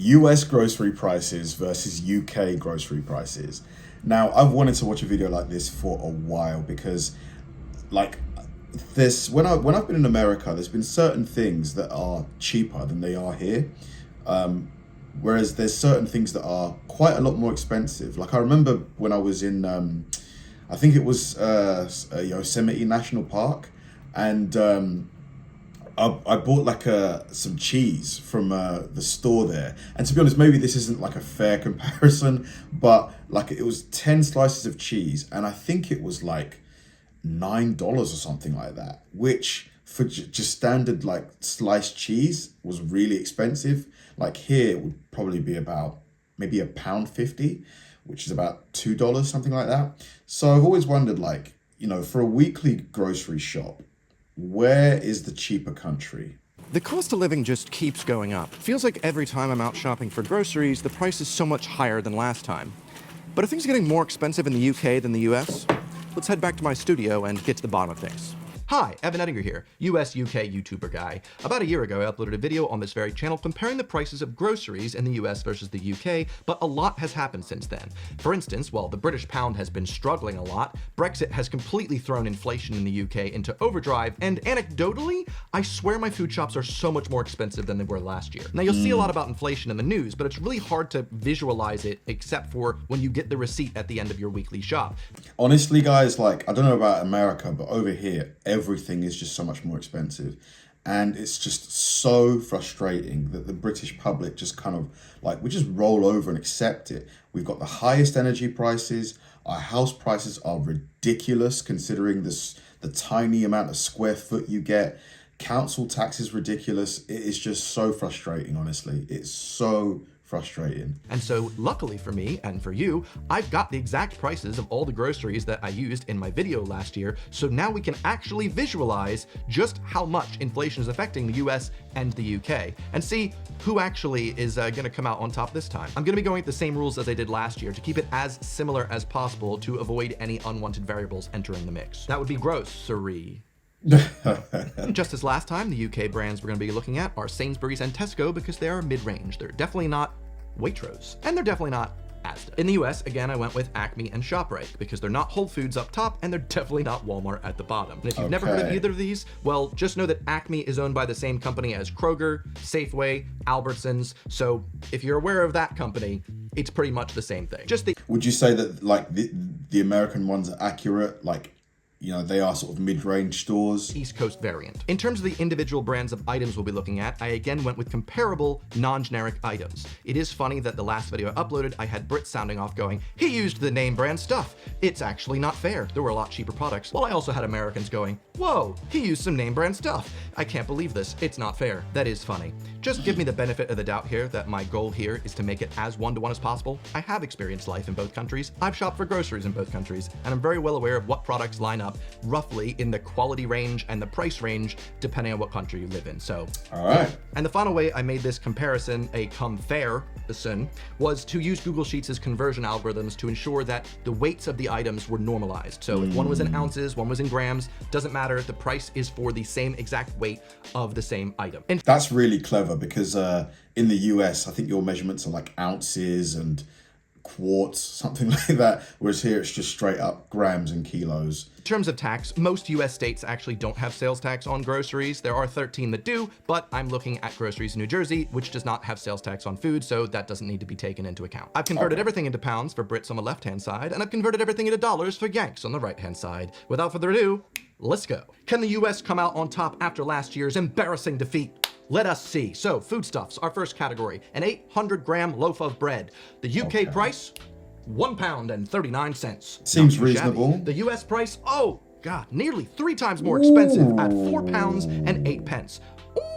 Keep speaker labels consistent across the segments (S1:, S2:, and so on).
S1: US grocery prices versus UK grocery prices. Now, I've wanted to watch a video like this for a while because, like, when I've been in America, there's been certain things that are cheaper than they are here, whereas there's certain things that are quite a lot more expensive. Like I remember when I was in, I think it was Yosemite National Park, and I bought like some cheese from the store there. And to be honest, maybe this isn't like a fair comparison, but like it was 10 slices of cheese, and I think it was like $9 or something like that, which for just standard like sliced cheese was really expensive. Like here it would probably be about maybe £1.50, which is about $2, something like that. So I've always wondered, like, you know, for a weekly grocery shop, where is the cheaper country?
S2: The cost of living just keeps going up. Feels like every time I'm out shopping for groceries, the price is so much higher than last time. But are things getting more expensive in the UK than the US? Let's head back to my studio and get to the bottom of things. Hi, Evan Ettinger here, US-UK YouTuber guy. About a year ago, I uploaded a video on this very channel comparing the prices of groceries in the US versus the UK, but a lot has happened since then. For instance, while the British pound has been struggling a lot, Brexit has completely thrown inflation in the UK into overdrive, and anecdotally, I swear my food shops are so much more expensive than they were last year. Now, you'll see a lot about inflation in the news, but it's really hard to visualize it except for when you get the receipt at the end of your weekly shop.
S1: Honestly, guys, like, I don't know about America, but over here, everything is just so much more expensive, and it's just so frustrating that the British public just kind of like, we just roll over and accept it. We've got the highest energy prices. Our house prices are ridiculous considering the tiny amount of square foot you get. Council tax is ridiculous. It is just so frustrating, honestly. It's so frustrating.
S2: And so luckily for me and for you, I've got the exact prices of all the groceries that I used in my video last year. So now we can actually visualize just how much inflation is affecting the US and the UK and see who actually is gonna come out on top this time. I'm gonna be going with the same rules as I did last year to keep it as similar as possible to avoid any unwanted variables entering the mix. That would be grocery. Just as last time, the UK brands we're going to be looking at are Sainsbury's and Tesco because they are mid-range. They're definitely not Waitrose, and they're definitely not Asda. In the US, again, I went with Acme and ShopRite because they're not Whole Foods up top and they're definitely not Walmart at the bottom. And if you've never heard of either of these, well, just know that Acme is owned by the same company as Kroger, Safeway, Albertsons. So if you're aware of that company, it's pretty much the same thing.
S1: Would you say that like the American ones are accurate? Like, you know, they are sort of mid-range stores.
S2: East Coast variant. In terms of the individual brands of items we'll be looking at, I again went with comparable, non-generic items. It is funny that the last video I uploaded, I had Brit sounding off going, he used the name brand stuff. It's actually not fair. There were a lot cheaper products. While I also had Americans going, whoa, he used some name brand stuff. I can't believe this. It's not fair. That is funny. Just give me the benefit of the doubt here that my goal here is to make it as one-to-one as possible. I have experienced life in both countries. I've shopped for groceries in both countries, and I'm very well aware of what products line up roughly in the quality range and the price range depending on what country you live in. So,
S1: all right.
S2: And the final way I made this comparison a comparison was to use Google Sheets' conversion algorithms to ensure that the weights of the items were normalized. So if one was in ounces, one was in grams, doesn't matter. The price is for the same exact weight of the same item. And
S1: that's really clever because in the US, I think your measurements are like ounces and quarts, something like that, whereas here it's just straight up grams and kilos.
S2: In terms of tax, most US states actually don't have sales tax on groceries. There are 13 that do, but I'm looking at groceries in New Jersey, which does not have sales tax on food, so that doesn't need to be taken into account. I've converted everything into pounds for Brits on the left-hand side, and I've converted everything into dollars for Yanks on the right-hand side. Without further ado, let's go. Can the US come out on top after last year's embarrassing defeat? Let us see. So, foodstuffs, our first category, an 800-gram loaf of bread. The UK price, £1.39.
S1: Seems reasonable.
S2: The US price, oh God, nearly 3 times more expensive at £4.08.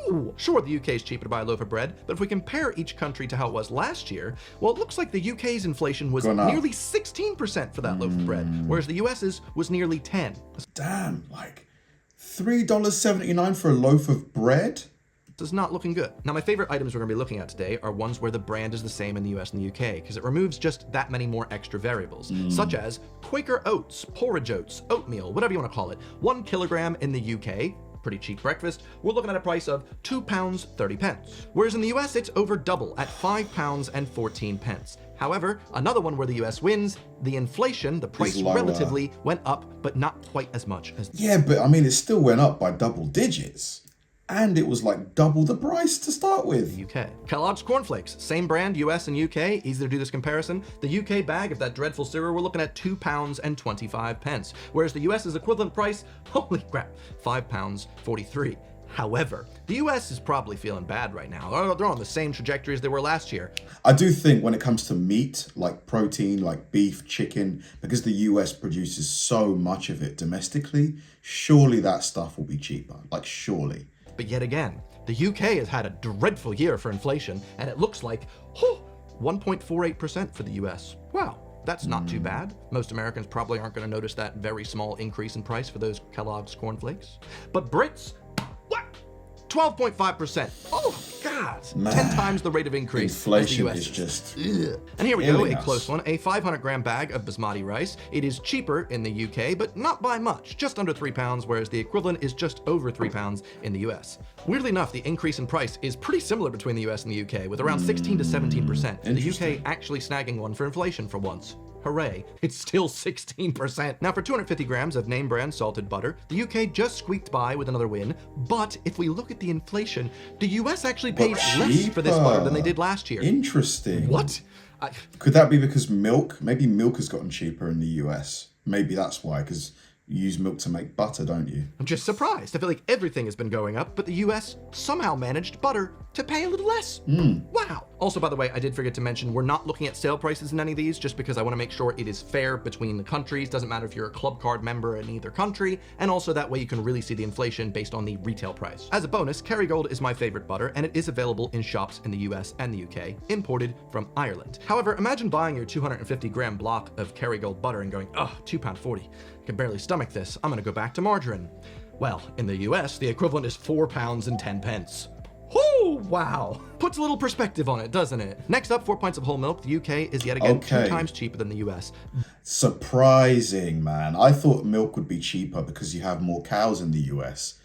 S2: Ooh, sure, the UK is cheaper to buy a loaf of bread, but if we compare each country to how it was last year, well, it looks like the UK's inflation was nearly 16% for that loaf of bread, whereas the US's was nearly 10.
S1: Damn, like $3.79 for a loaf of bread?
S2: This is not looking good. Now, my favorite items we're going to be looking at today are ones where the brand is the same in the US and the UK, because it removes just that many more extra variables, such as Quaker oats, porridge oats, oatmeal, whatever you want to call it. 1 kilogram in the UK pretty cheap breakfast, we're looking at a price of £2.30. Whereas in the US, it's over double at £5.14. However, another one where the US wins, the inflation, the price relatively went up, but not quite as much as...
S1: Yeah, but I mean, it still went up by double digits. And it was like double the price to start with.
S2: The UK. Kellogg's cornflakes, same brand, US and UK, easy to do this comparison. The UK bag of that dreadful cereal, we're looking at £2.25, whereas the US's equivalent price, holy crap, £5.43. However, the US is probably feeling bad right now. They're on the same trajectory as they were last year.
S1: I do think when it comes to meat, like protein, like beef, chicken, because the US produces so much of it domestically, surely that stuff will be cheaper. Like, surely.
S2: But yet again, the UK has had a dreadful year for inflation, and it looks like 1.48% for the US. Wow, that's not too bad. Most Americans probably aren't going to notice that very small increase in price for those Kellogg's cornflakes. But Brits, what? 12.5%. Oh, God.
S1: Man,
S2: 10 times the rate of increase.
S1: inflation
S2: as the US
S1: is just...
S2: Ugh. And here we go, a
S1: us.
S2: close one. A 500-gram bag of basmati rice. It is cheaper in the UK, but not by much. Just under £3, whereas the equivalent is just over £3 in the US. Weirdly enough, the increase in price is pretty similar between the US and the UK, with around 16 to 17%. The UK actually snagging one for inflation for once. Hooray, it's still 16%. Now for 250 grams of name brand salted butter, the UK just squeaked by with another win, but if we look at the inflation, the US actually paid less for this butter than they did last year.
S1: Interesting.
S2: What?
S1: Could that be because maybe milk has gotten cheaper in the US? Maybe that's why, because you use milk to make butter, don't you?
S2: I'm just surprised. I feel like everything has been going up, but the US somehow managed butter to pay a little less. Wow. Also, by the way, I did forget to mention, we're not looking at sale prices in any of these, just because I want to make sure it is fair between the countries. Doesn't matter if you're a club card member in either country, and also that way you can really see the inflation based on the retail price. As a bonus, Kerrygold is my favorite butter, and it is available in shops in the US and the UK, imported from Ireland. However, imagine buying your 250-gram block of Kerrygold butter and going, oh, £2.40. I can barely stomach this. I'm gonna go back to margarine. Well, in the US, the equivalent is £4.10. Whoo, wow. Puts a little perspective on it, doesn't it? Next up, 4 pints of whole milk. The UK is yet again 2 times cheaper than the US.
S1: Surprising, man. I thought milk would be cheaper because you have more cows in the US.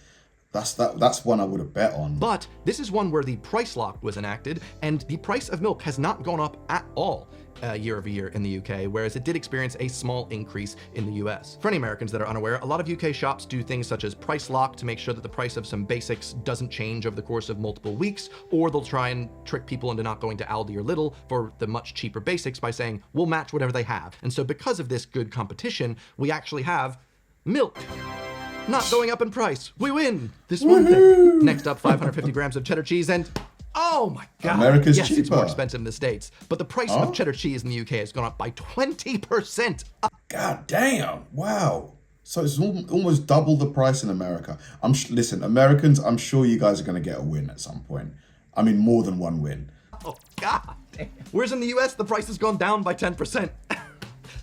S1: That's one I would have bet on.
S2: But this is one where the price lock was enacted, and the price of milk has not gone up at all year over year in the UK, whereas it did experience a small increase in the US. For any Americans that are unaware, a lot of UK shops do things such as price lock to make sure that the price of some basics doesn't change over the course of multiple weeks, or they'll try and trick people into not going to Aldi or Lidl for the much cheaper basics by saying, we'll match whatever they have. And so because of this good competition, we actually have milk not going up in price. We win this one thing. Next up, 550 grams of cheddar cheese and... oh my God.
S1: America's
S2: yes,
S1: cheaper.
S2: It's more expensive in the States, but the price of cheddar cheese in the UK has gone up by 20%.
S1: God damn. Wow. So it's almost double the price in America. Listen, Americans, I'm sure you guys are going to get a win at some point. I mean, more than one win.
S2: Oh, God damn. Whereas in the US, the price has gone down by 10%.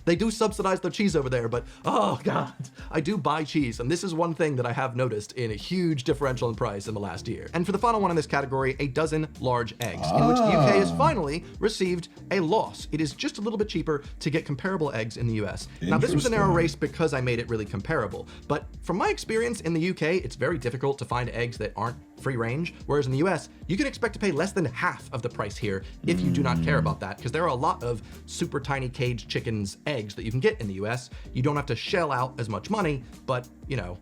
S2: They do subsidize their cheese over there, but oh God, I do buy cheese, and this is one thing that I have noticed in a huge differential in price in the last year. And for the final one in this category, a dozen large eggs, in which the UK has finally received a loss. It is just a little bit cheaper to get comparable eggs in the US. Now, this was a narrow race because I made it really comparable, but from my experience in the UK, it's very difficult to find eggs that aren't free range, whereas in the US, you can expect to pay less than half of the price here if you do not care about that, because there are a lot of super tiny caged chickens eggs that you can get in the US. You don't have to shell out as much money, but, you know,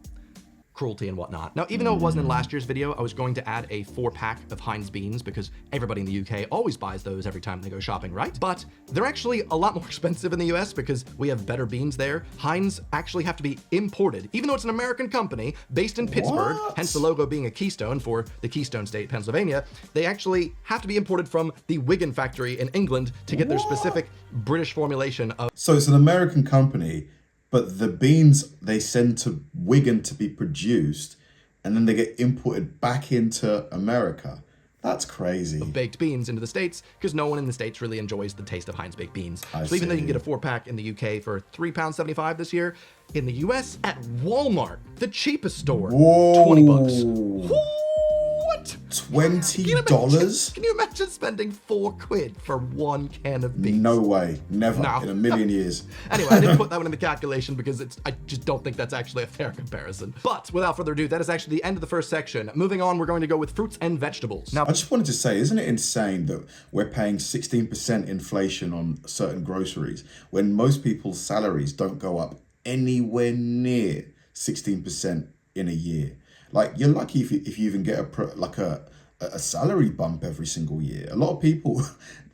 S2: cruelty and whatnot. Now, even though it wasn't in last year's video, I was going to add a 4-pack of Heinz beans because everybody in the UK always buys those every time they go shopping, right? But they're actually a lot more expensive in the US because we have better beans there. Heinz actually have to be imported, even though it's an American company based in Pittsburgh, hence the logo being a keystone for the Keystone State, Pennsylvania. They actually have to be imported from the Wigan factory in England to get their specific British formulation of...
S1: So it's an American company, but the beans they send to Wigan to be produced, and then they get imported back into America. That's crazy.
S2: Baked beans into the States, because no one in the States really enjoys the taste of Heinz baked beans. So even though you can get a 4-pack in the UK for £3.75 this year, in the US at Walmart, the cheapest store,
S1: Whoa.
S2: $20. What?
S1: $20?
S2: Can you imagine spending £4 for one can of beets?
S1: No way. Never.
S2: No.
S1: In a million years.
S2: Anyway, I didn't put that one in the calculation because I just don't think that's actually a fair comparison. But without further ado, that is actually the end of the first section. Moving on, we're going to go with fruits and vegetables. Now,
S1: I just wanted to say, isn't it insane that we're paying 16% inflation on certain groceries when most people's salaries don't go up anywhere near 16% in a year? Like, you're lucky if you even get a salary bump every single year. A lot of people,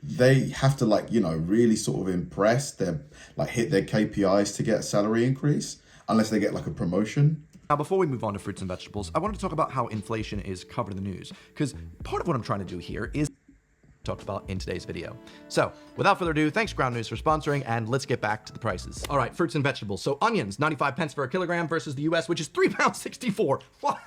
S1: they have to really sort of impress hit their KPIs to get a salary increase, unless they get like a promotion.
S2: Now, before we move on to fruits and vegetables, I wanted to talk about how inflation is covered in the news, because part of what I'm trying to do here is talked about in today's video. So without further ado, thanks Ground News for sponsoring, and let's get back to the prices. All right, fruits and vegetables. So onions, 95 pence for a kilogram versus the US, which is £3.64. Wow.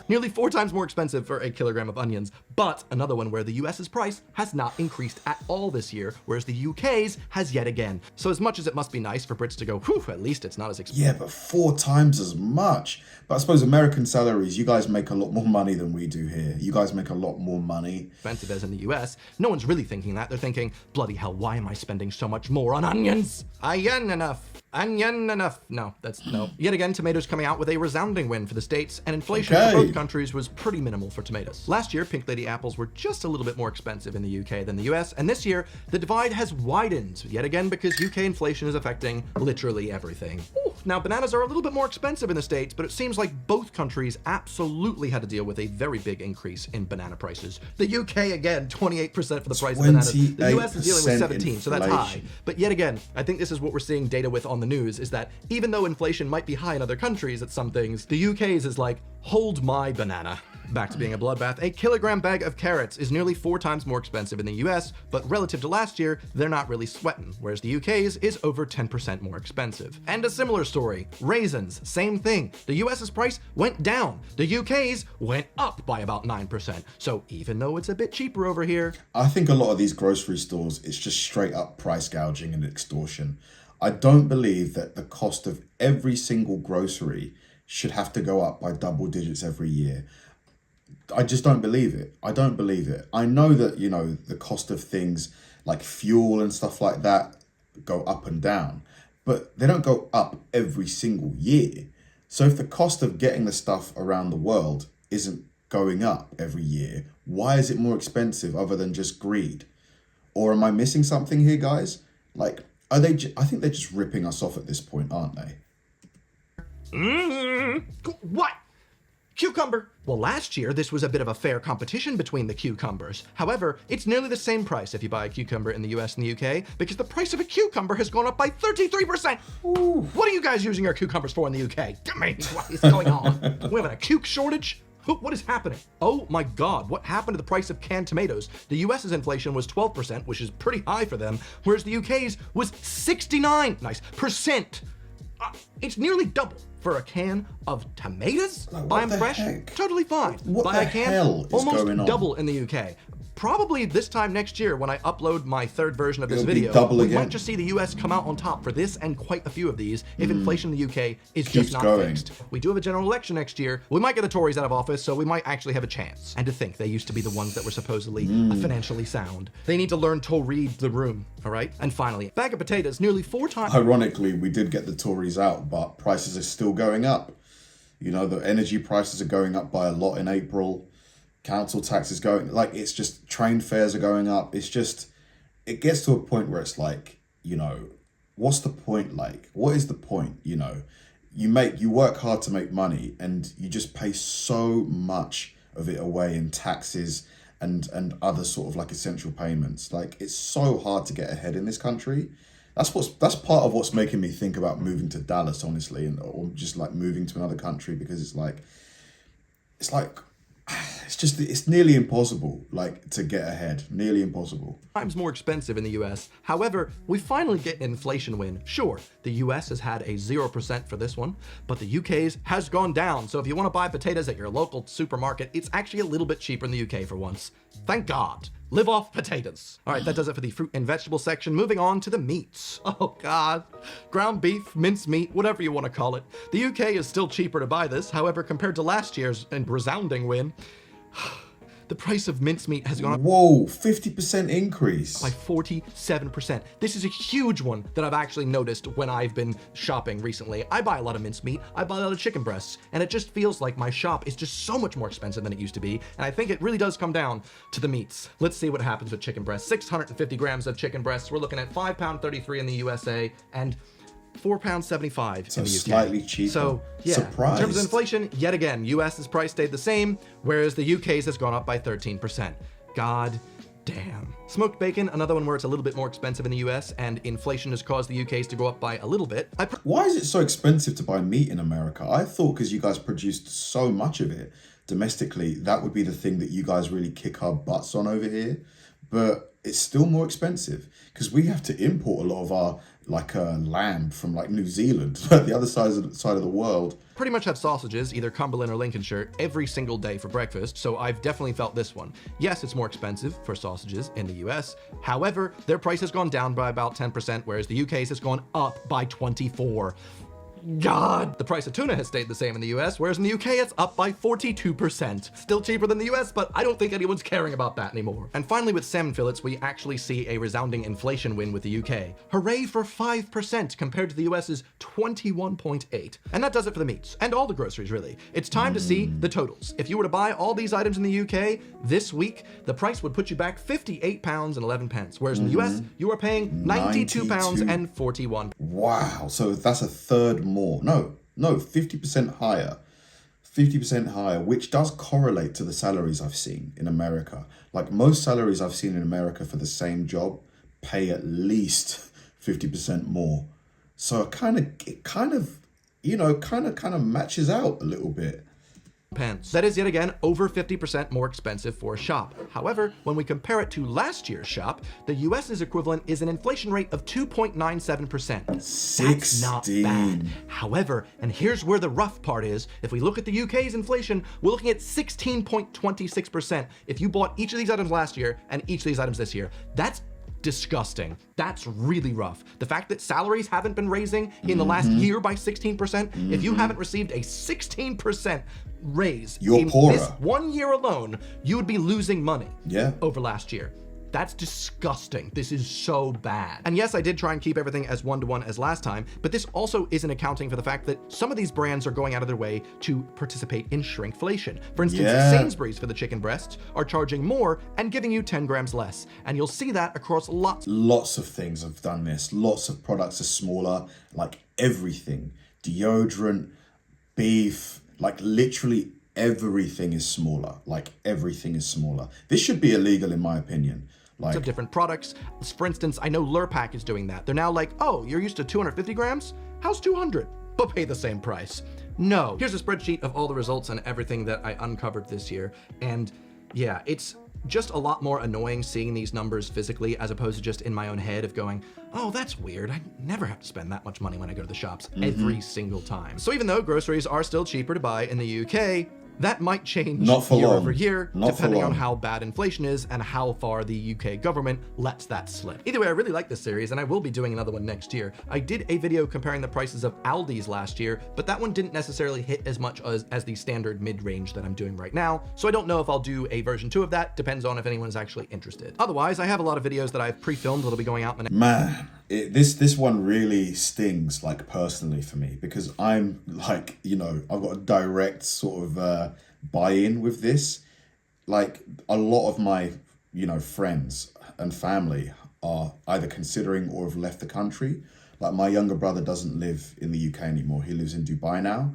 S2: Nearly 4 times more expensive for a kilogram of onions, but another one where the US's price has not increased at all this year, whereas the UK's has yet again. So as much as it must be nice for Brits to go, whew, at least it's not as expensive.
S1: Yeah, but 4 times as much. But I suppose American salaries, you guys make a lot more money than we do here. You guys make a lot more money.
S2: Expensive as in the US, no one's really thinking that. They're thinking, bloody hell, why am I spending so much more on onions? Onion enough. Onion enough. No, that's no. Yet again, tomatoes coming out with a resounding win for the States, and inflation for both countries was pretty minimal for tomatoes. Last year, Pink Lady apples were just a little bit more expensive in the UK than the US, and this year, the divide has widened, yet again because UK inflation is affecting literally everything. Ooh. Now, bananas are a little bit more expensive in the States, but it seems like both countries absolutely had to deal with a very big increase in banana prices. The UK, again, 28% for the price of bananas. The US is dealing with 17, so that's high. But yet again, I think this is what we're seeing data with on the news, is that even though inflation might be high in other countries at some things, the UK's is like, hold my banana. Back to being a bloodbath, a kilogram bag of carrots is nearly 4 times more expensive in the US, but relative to last year, they're not really sweating, whereas the UK's is over 10% more expensive. And a similar story, raisins, same thing. The US's price went down, the UK's went up by about 9%. So even though it's a bit cheaper over here,
S1: I think a lot of these grocery stores, it's just straight up price gouging and extortion. I don't believe that the cost of every single grocery should have to go up by double digits every year. I just don't believe it. I don't believe it. I know that, the cost of things like fuel and stuff like that go up and down, but they don't go up every single year. So if the cost of getting the stuff around the world isn't going up every year, why is it more expensive other than just greed? Or am I missing something here, guys? Like, I think they're just ripping us off at this point, aren't they?
S2: What? Cucumber. Well, last year, this was a bit of a fair competition between the cucumbers. However, it's nearly the same price if you buy a cucumber in the US and the UK, because the price of a cucumber has gone up by 33%. Ooh. What are you guys using your cucumbers for in the UK? I mean, what is going on? We have a cuke shortage? What is happening? Oh my God, what happened to the price of canned tomatoes? The US's inflation was 12%, which is pretty high for them, whereas the UK's was 69% it's nearly double for a can of tomatoes. Buy them fresh, totally fine. Buy a can, almost double in the UK. Probably this time next year when I upload my 3rd version of this video, we might just see the US come out on top for this and quite a few of these if inflation in the UK is just not fixed. We do have a general election next year. We might get the Tories out of office, so we might actually have a chance. And to think they used to be the ones that were supposedly financially sound. They need to learn to read the room, all right? And finally, bag of potatoes nearly 4 times.
S1: Ironically, we did get the Tories out, but prices are still going up. The energy prices are going up by a lot in April. Council tax is going, it's just train fares are going up. It's just, it gets to a point where it's like, what's the point? What is the point? You work hard to make money and you just pay so much of it away in taxes and other sort of essential payments. It's so hard to get ahead in this country. That's part of what's making me think about moving to Dallas, honestly, or just moving to another country, because it's nearly impossible, to get ahead. Nearly impossible.
S2: Times more expensive in the US. However, we finally get an inflation win. Sure, the US has had a 0% for this one, but the UK's has gone down. So if you want to buy potatoes at your local supermarket, it's actually a little bit cheaper in the UK for once. Thank God. Live off potatoes. All right, that does it for the fruit and vegetable section. Moving on to the meats. Oh God. Ground beef, minced meat, whatever you want to call it. The UK is still cheaper to buy this. However, compared to last year's resounding win, The price of mincemeat has gone up
S1: Whoa, 50% increase.
S2: by 47%. This is a huge one that I've actually noticed when I've been shopping recently. I buy a lot of mincemeat, I buy a lot of chicken breasts, and it just feels like my shop is just so much more expensive than it used to be, and I think it really does come down to the meats. Let's see what happens with chicken breasts. 650 grams of chicken breasts, we're looking at £5.33 in the USA, and £4.75 in the UK.
S1: Slightly cheaper.
S2: So, yeah,
S1: Surprised.
S2: in terms of inflation, yet again, US's price stayed the same, whereas the UK's has gone up by 13%. God damn. Smoked bacon, another one where it's a little bit more expensive in the US, and inflation has caused the UK's to go up by a little bit.
S1: Why is it so expensive to buy meat in America? I thought because you guys produced so much of it domestically, that would be the thing that you guys really kick our butts on over here. But it's still more expensive because we have to import a lot of our lamb from New Zealand, the other side of the world.
S2: Pretty much have sausages, either Cumberland or Lincolnshire, every single day for breakfast, so I've definitely felt this one. Yes, it's more expensive for sausages in the US. However, their price has gone down by about 10%, whereas the UK's has gone up by 24%. God! The price of tuna has stayed the same in the US, whereas in the UK it's up by 42%. Still cheaper than the US, but I don't think anyone's caring about that anymore. And finally with salmon fillets, we actually see a resounding inflation win with the UK. Hooray for 5% compared to the US's 21.8. And that does it for the meats, and all the groceries really. It's time to see the totals. If you were to buy all these items in the UK this week, the price would put you back £58.11, whereas in the US, you are paying £92.41.
S1: Wow, so that's a third more. No, 50% higher. 50% higher, which does correlate to the salaries I've seen in America. Most salaries I've seen in America for the same job pay at least 50% more. So it kind of matches out a little bit.
S2: Pence. That is yet again over 50% more expensive for a shop. However, when we compare it to last year's shop, the US's equivalent is an inflation rate of 2.97%. That's not bad. However, and here's where the rough part is, if we look at the UK's inflation, we're looking at 16.26% if you bought each of these items last year and each of these items this year. That's disgusting. That's really rough. The fact that salaries haven't been raising in the last year by 16%, if you haven't received a 16% raise in this 1 year alone, you would be losing money over last year. That's disgusting. This is so bad. And yes, I did try and keep everything as one-to-one as last time, but this also isn't accounting for the fact that some of these brands are going out of their way to participate in shrinkflation. For instance, Sainsbury's for the chicken breasts are charging more and giving you 10 grams less. And you'll see that across lots
S1: of things have done this. Lots of products are smaller, everything. Deodorant, beef, literally everything is smaller. Everything is smaller. This should be illegal in my opinion.
S2: Of different products. For instance, I know Lurpak is doing that. They're now oh, you're used to 250 grams? How's 200? But pay the same price. No. Here's a spreadsheet of all the results and everything that I uncovered this year. And yeah, it's just a lot more annoying seeing these numbers physically as opposed to just in my own head of going, oh, that's weird. I never have to spend that much money when I go to the shops every single time. So even though groceries are still cheaper to buy in the UK, that might change year over year, depending on how bad inflation is and how far the UK government lets that slip. Either way, I really like this series, and I will be doing another one next year. I did a video comparing the prices of Aldi's last year, but that one didn't necessarily hit as much as the standard mid-range that I'm doing right now, so I don't know if I'll do a version 2 of that. Depends on if anyone is actually interested. Otherwise, I have a lot of videos that I've pre-filmed that'll be going out in the next...
S1: Man, this one really stings, personally for me, because I'm, I've got a direct sort of buy-in with this. A lot of my, friends and family are either considering or have left the country. My younger brother doesn't live in the UK anymore. He lives in Dubai now.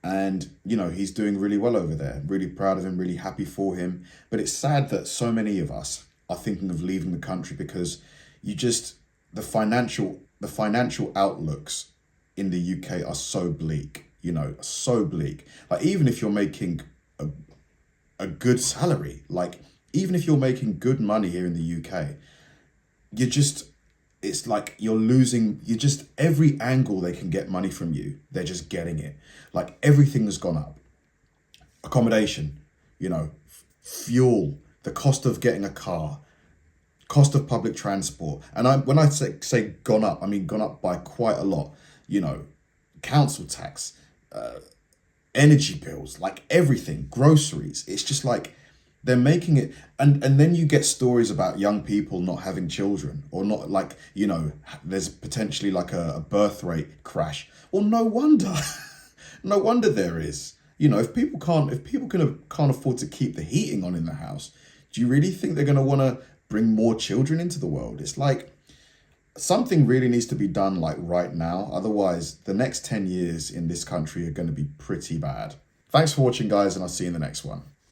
S1: And, he's doing really well over there. Really proud of him, really happy for him. But it's sad that so many of us are thinking of leaving the country because the financial outlooks in the UK are so bleak, so bleak. Even if you're making a good salary, even if you're making good money here in the UK, you're losing, every angle they can get money from you, they're just getting it. Everything has gone up. Accommodation, fuel, the cost of getting a car, cost of public transport. And when I say gone up, I mean gone up by quite a lot. Council tax, energy bills, everything, groceries. It's just They're making it, and then you get stories about young people not having children, or not, like, you know, there's potentially like a birth rate crash. Well, no wonder, no wonder there is. You know, if people can't afford to keep the heating on in the house, do you really think they're going to want to bring more children into the world? It's like something really needs to be done like right now. Otherwise, the next 10 years in this country are going to be pretty bad. Thanks for watching, guys, and I'll see you in the next one.